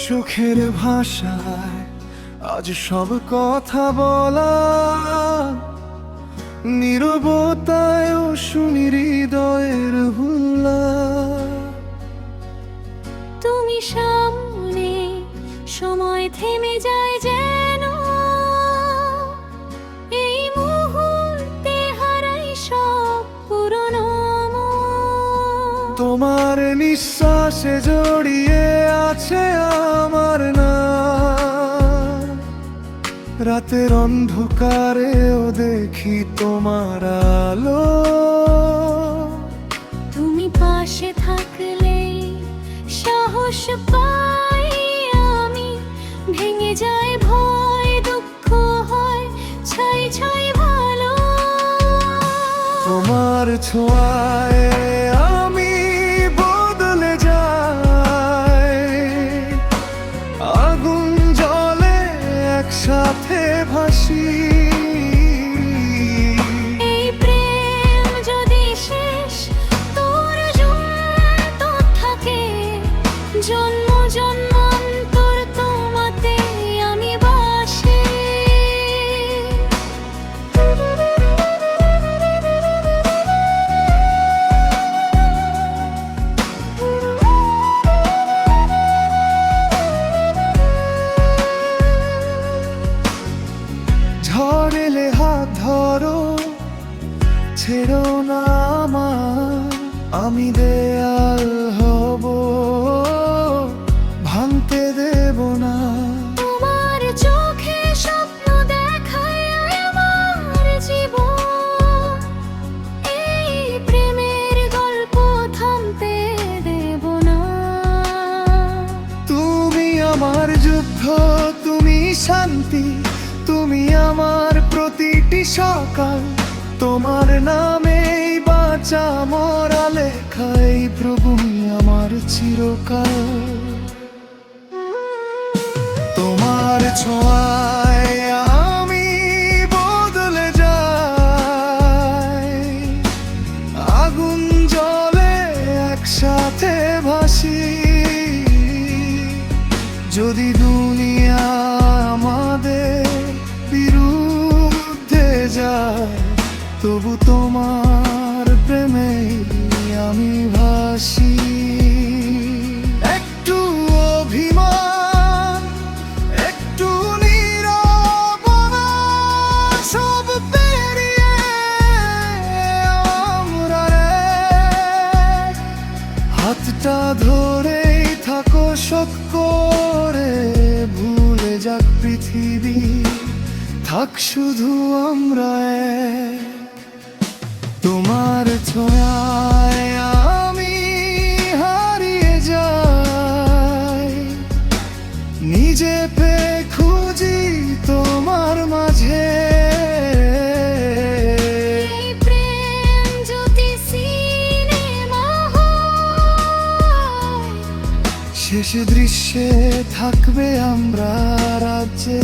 চোখের ভাষায় আজ সব কথা বলা, নীরবতায়ও শুনি হৃদয়ের হুল্লা। তুমি সামনে, সময় থেমে যায় যেন, এই মুহূর্তে হারাই সব পুরনো মন। তোমার নিঃশ্বাসে জড়িয়ে আছে আমার নাম, রাতের অন্ধকারেও দেখি তোমার আলো। তুমি পাশে থাকলেই সাহস পাই আমি, ভেঙে যায় ভয়, দুঃখ হয় ছাই ছাই ভালো। তোমার ছোঁয়ায় আমি বদলে যাই, আগুন জ্বলে একসাথে ভাসি। এই প্রেম যদি শেষ, তোর জ্বলন্ত থাকে, জন্ম জন্মান্তর তোমাতে আমি বাসি। ঝড় এলে হাত ধরো, ছেড়ো না আমার, আমি দেয়াল হব, ভাঙতে দেব না। তোমার চোখে স্বপ্ন দেখায় আমার জীবন, এই প্রেমের গল্প থামতে দেব না। তুমি আমার যুদ্ধ, তুমি শান্তি, তুমি আমার প্রতিটি সকাল। তোমার নামেই বাঁচা মরা লেখাই প্রভু আমার চিরকাল। তোমার ছোঁয়ায় আমি বদলে যাই, আগুন জ্বলে একসাথে ভাসি। যদি দুনিয়া আমাদের বিরুদ্ধে যায়, তবু তোমার প্রেমেই আমি ভাসি। একটু অভিমান, একটু নীরবতা, সব পেরিয়ে আমরা এক। হাতটা ধরেই থাকো শত করে, ভুলে যাক পৃথিবী, থাক শুধু আমরা এক। তোমার ছোঁয়ায় আমি হারিয়ে যাই, নিজে পেয়ে খুঁজি তোমার মাঝে। এই প্রেম যদি সিনেমা হয়, শেষ দৃশ্যে থাকবে আমরা রাজ্যে।